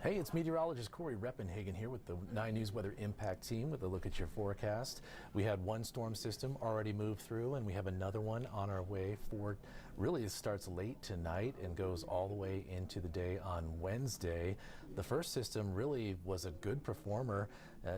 Hey, it's meteorologist Corey Reppenhagen here with the 9 News Weather Impact Team with a look at your forecast. We had one storm system already move through, and we have another one on our way for, really it starts late tonight and goes all the way into the day on Wednesday. The first system really was a good performer,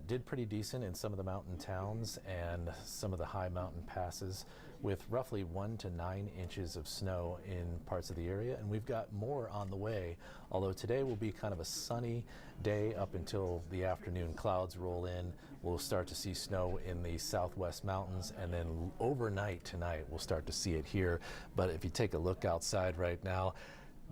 did pretty decent in some of the mountain towns and some of the high mountain passes with roughly 1 to 9 inches of snow in parts of the area, and we've got more on the way, although today will be kind of a sunny day up until the afternoon. Clouds roll in. We'll start to see snow in the southwest mountains, and then overnight tonight we'll start to see it here. But if you take a look outside right now,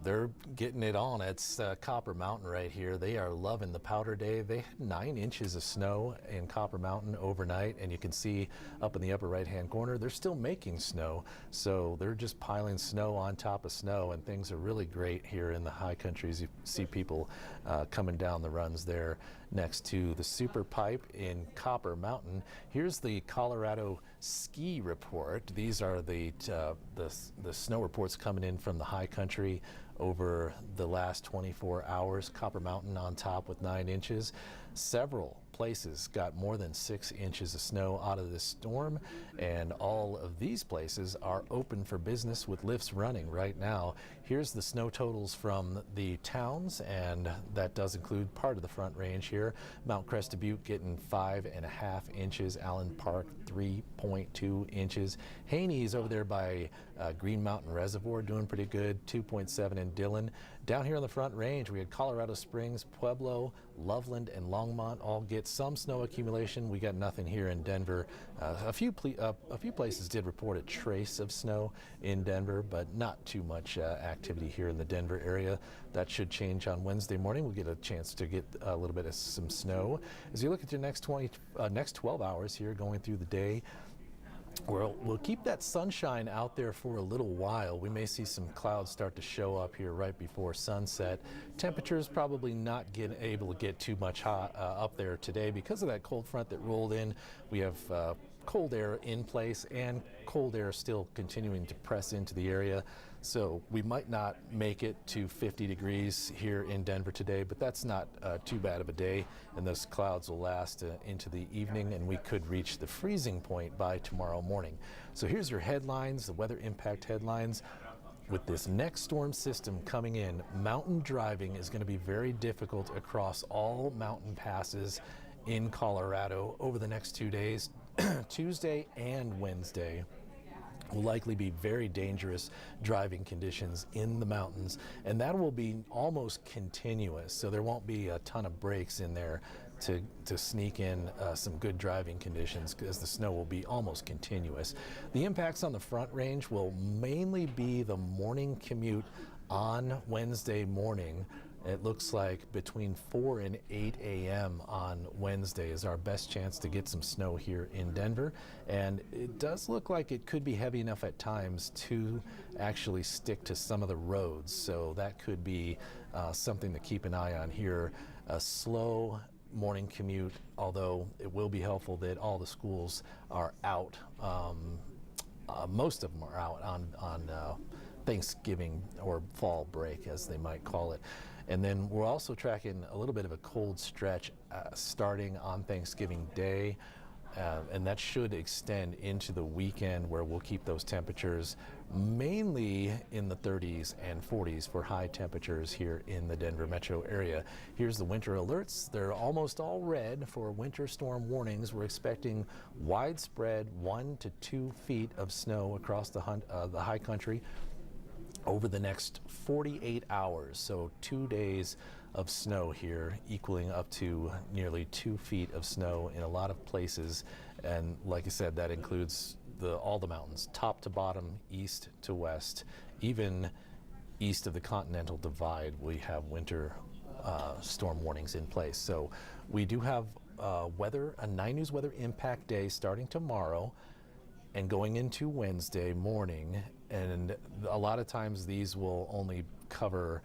they're getting it on. It's Copper Mountain right here. They are loving the powder day. They had 9 inches of snow in Copper Mountain overnight, and you can see up in the upper right hand corner they're still making snow, so they're just piling snow on top of snow, and things are really great here in the high countries. You see people coming down the runs there next to the Super Pipe in Copper Mountain. Here's the Colorado ski report. These are the snow reports coming in from the high country over the last 24 hours. Copper Mountain on top with 9 inches. Several places got more than 6 inches of snow out of this storm, and all of these places are open for business with lifts running right now. Here's the snow totals from the towns, and that does include part of the Front Range here. Mount Crested Butte getting 5.5 inches. Allen Park 3.2 inches. Haney's over there by Green Mountain Reservoir doing pretty good, 2.7 in Dillon. Down here on the Front Range we had Colorado Springs, Pueblo, Loveland, and Longmont all get some snow accumulation. We got nothing here in Denver. A few places did report a trace of snow in Denver, but not too much activity here in the Denver area. That should change on Wednesday morning. We'll get a chance to get a little bit of some snow. As you look at your next 12 hours here going through the day, we'll keep that sunshine out there for a little while. We may see some clouds start to show up here right before sunset. Temperatures probably not able to get too much hot up there today because of that cold front that rolled in. We have cold air in place and cold air still continuing to press into the area, so we might not make it to 50 degrees here in Denver today, but that's not too bad of a day, and those clouds will last into the evening, and we could reach the freezing point by tomorrow morning. So here's your headlines, the weather impact headlines. With this next storm system coming in, mountain driving is going to be very difficult across all mountain passes in Colorado over the next 2 days. Tuesday and Wednesday will likely be very dangerous driving conditions in the mountains, and that will be almost continuous, so there won't be a ton of breaks in there to sneak in some good driving conditions, because the snow will be almost continuous. The impacts on the Front Range will mainly be the morning commute on Wednesday morning. It looks like between 4 and 8 a.m. on Wednesday is our best chance to get some snow here in Denver, and it does look like it could be heavy enough at times to actually stick to some of the roads, so that could be something to keep an eye on here. A slow morning commute, although it will be helpful that all the schools are out. Most of them are out on Thanksgiving or fall break, as they might call it. And then we're also tracking a little bit of a cold stretch starting on Thanksgiving Day, and that should extend into the weekend, where we'll keep those temperatures mainly in the 30s and 40s for high temperatures here in the Denver metro area. Here's the winter alerts. They're almost all red for winter storm warnings. We're expecting widespread 1 to 2 feet of snow across the high country over the next 48 hours, so 2 days of snow here, equaling up to nearly 2 feet of snow in a lot of places. And like I said, that includes all the mountains, top to bottom, east to west. Even east of the Continental Divide, we have winter storm warnings in place. So we do have a 9 News Weather Impact Day starting tomorrow and going into Wednesday morning, and a lot of times these will only cover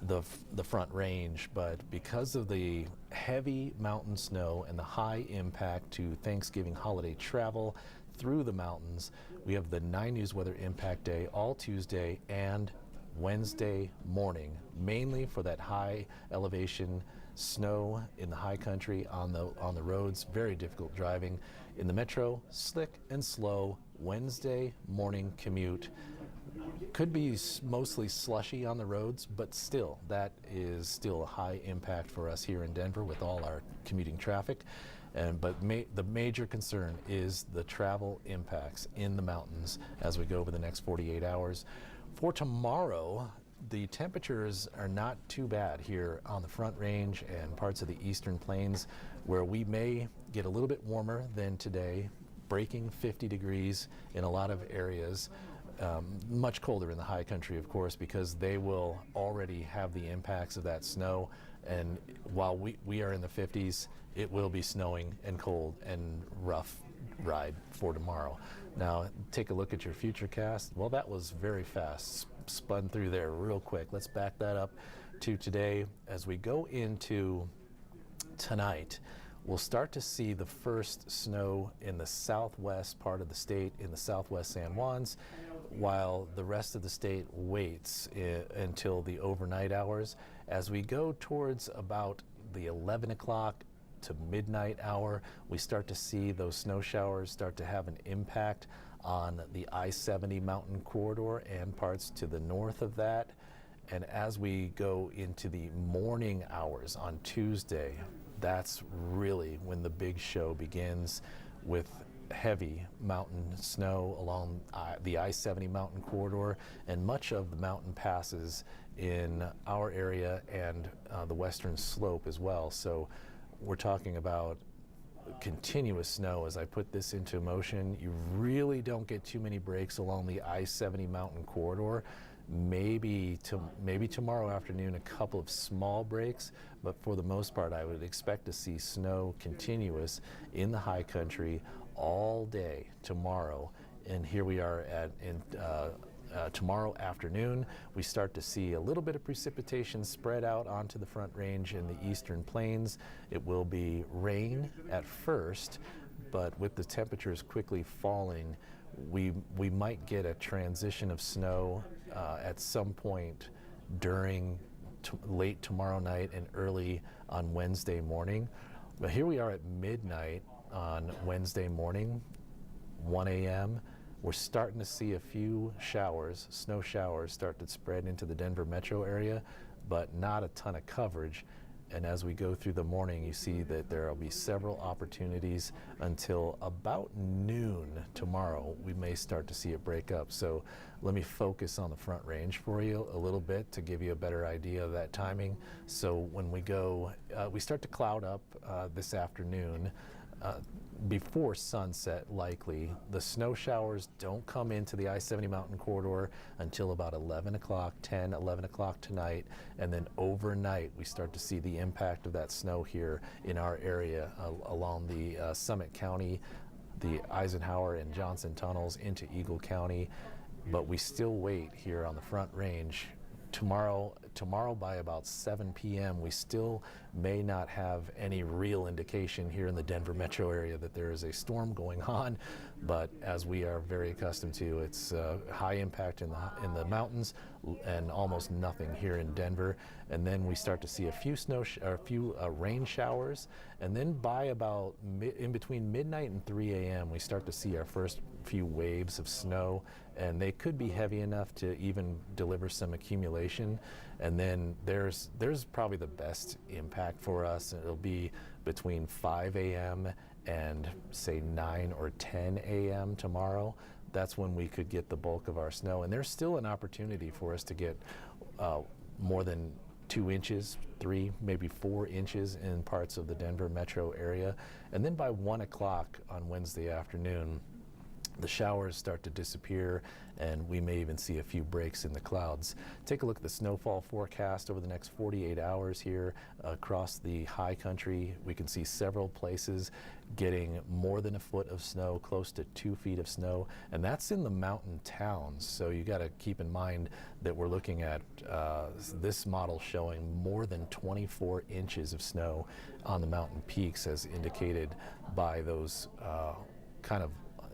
the Front Range, but because of the heavy mountain snow and the high impact to Thanksgiving holiday travel through the mountains, we have the 9 News Weather Impact Day all Tuesday and Wednesday morning, mainly for that high elevation snow in the high country on the roads. Very difficult driving. In the metro, slick and slow Wednesday morning commute. Could be mostly slushy on the roads, but still, that is still a high impact for us here in Denver with all our commuting traffic. But the major concern is the travel impacts in the mountains as we go over the next 48 hours. For tomorrow, the temperatures are not too bad here on the Front Range and parts of the eastern plains, where we may get a little bit warmer than today, breaking 50 degrees in a lot of areas. Much colder in the high country, of course, because they will already have the impacts of that snow. And while we are in the 50s, it will be snowing and cold and rough ride for tomorrow. Now, take a look at your Futurecast. Well, that was very fast, spun through there real quick. Let's back that up to today. As we go into tonight, we'll start to see the first snow in the southwest part of the state, in the southwest San Juans, while the rest of the state waits until the overnight hours. As we go towards about the 11 o'clock to midnight hour, we start to see those snow showers start to have an impact on the I-70 mountain corridor and parts to the north of that. And as we go into the morning hours on Tuesday, that's really when the big show begins, with heavy mountain snow along the I-70 mountain corridor and much of the mountain passes in our area and the western slope as well. So we're talking about continuous snow. As I put this into motion, you really don't get too many breaks along the I-70 mountain corridor. Maybe tomorrow afternoon, a couple of small breaks, but for the most part, I would expect to see snow continuous in the high country all day tomorrow. And here we are tomorrow afternoon. We start to see a little bit of precipitation spread out onto the Front Range in the eastern plains. It will be rain at first, but with the temperatures quickly falling, we might get a transition of snow at some point during late tomorrow night and early on Wednesday morning. But here we are at midnight on Wednesday morning, 1 a.m. We're starting to see a few showers, snow showers, start to spread into the Denver metro area, but not a ton of coverage. And as we go through the morning, you see that there will be several opportunities until about noon tomorrow. We may start to see it break up. So let me focus on the Front Range for you a little bit to give you a better idea of that timing. So when we go, we start to cloud up this afternoon. Before sunset, likely. The snow showers don't come into the I-70 mountain corridor until about 11 o'clock tonight, and then overnight we start to see the impact of that snow here in our area along the Summit County, the Eisenhower and Johnson tunnels into Eagle County. But we still wait here on the Front Range. Tomorrow by about 7 p.m. we still may not have any real indication here in the Denver metro area that there is a storm going on, but as we are very accustomed to, it's high impact in the mountains and almost nothing here in Denver. And then we start to see a few rain showers, and then by about in between midnight and 3 a.m. we start to see our first few waves of snow, and they could be heavy enough to even deliver some accumulation. And then there's probably the best impact for us. It'll be between 5 a.m. and say 9 or 10 a.m. tomorrow. That's when we could get the bulk of our snow. And there's still an opportunity for us to get more than 2 inches, 3, maybe 4 inches in parts of the Denver metro area. And then by 1 o'clock on Wednesday afternoon, the showers start to disappear, and we may even see a few breaks in the clouds. Take a look at the snowfall forecast over the next 48 hours here across the high country. We can see several places getting more than a foot of snow, close to 2 feet of snow, and that's in the mountain towns. So you got to keep in mind that we're looking at this model showing more than 24 inches of snow on the mountain peaks, as indicated by those kind of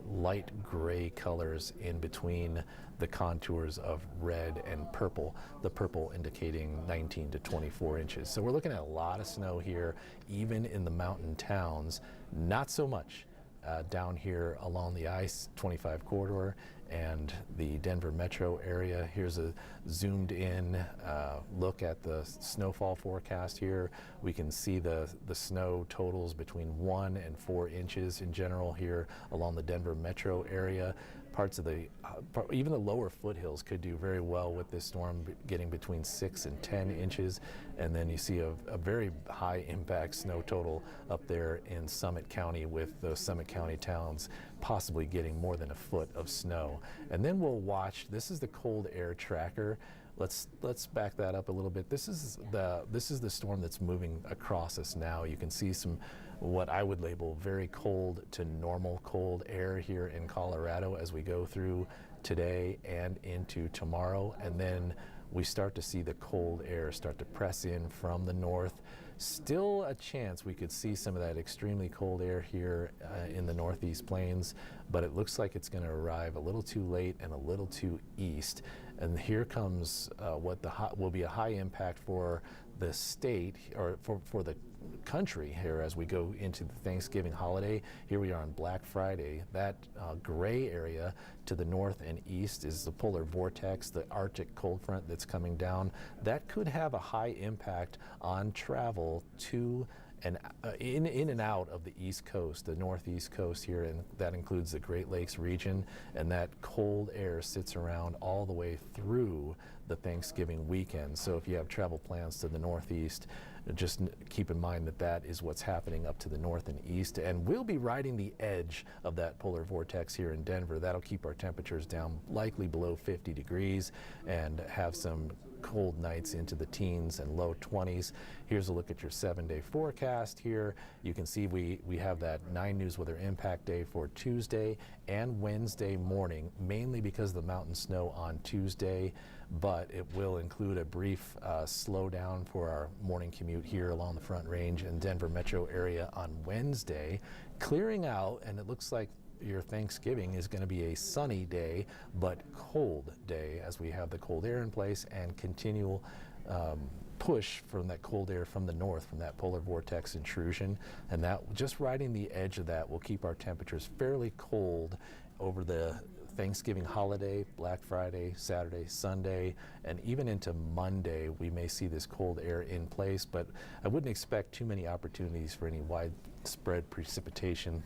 light gray colors in between the contours of red and purple, the purple indicating 19 to 24 inches. So we're looking at a lot of snow here, even in the mountain towns. Not so much down here along the I-25 corridor and the Denver metro area. Here's a zoomed in look at the snowfall forecast here. We can see the snow totals between 1 and 4 inches in general here along the Denver metro area. Parts of the, even the lower foothills could do very well with this storm getting between 6 and 10 inches. And then you see a very high impact snow total up there in Summit County, with those Summit County towns possibly getting more than a foot of snow. And then we'll watch, this is the cold air tracker. Let's back that up a little bit. This is the storm that's moving across us now. You can see some what I would label very cold to normal cold air here in Colorado as we go through today and into tomorrow. And then we start to see the cold air start to press in from the north. Still a chance we could see some of that extremely cold air here in the northeast plains, but it looks like it's going to arrive a little too late and a little too east. And here comes what will be a high impact for the state, or for the country here as we go into the Thanksgiving holiday. Here we are on Black Friday. That gray area to the north and east is the polar vortex, the Arctic cold front that's coming down. That could have a high impact on travel to and in and out of the East Coast, the Northeast coast here, and that includes the Great Lakes region. And that cold air sits around all the way through the Thanksgiving weekend. So if you have travel plans to the Northeast, just keep in mind that that is what's happening up to the north and east. And we'll be riding the edge of that polar vortex here in Denver. That'll keep our temperatures down likely below 50 degrees and have some cold nights into the teens and low 20s. Here's a look at your 7-day forecast here. You can see we have that 9 News Weather Impact Day for Tuesday and Wednesday morning, mainly because of the mountain snow on Tuesday, but it will include a brief slowdown for our morning commute here along the Front Range and Denver metro area on Wednesday, clearing out, and it looks like your Thanksgiving is going to be a sunny day, but cold day as we have the cold air in place and continual push from that cold air from the north, from that polar vortex intrusion. And that, just riding the edge of that, will keep our temperatures fairly cold over the Thanksgiving holiday, Black Friday, Saturday, Sunday, and even into Monday. We may see this cold air in place, but I wouldn't expect too many opportunities for any widespread precipitation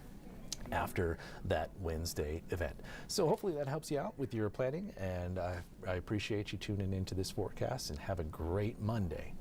after that Wednesday event. So hopefully that helps you out with your planning, and I appreciate you tuning into this forecast, and have a great Monday.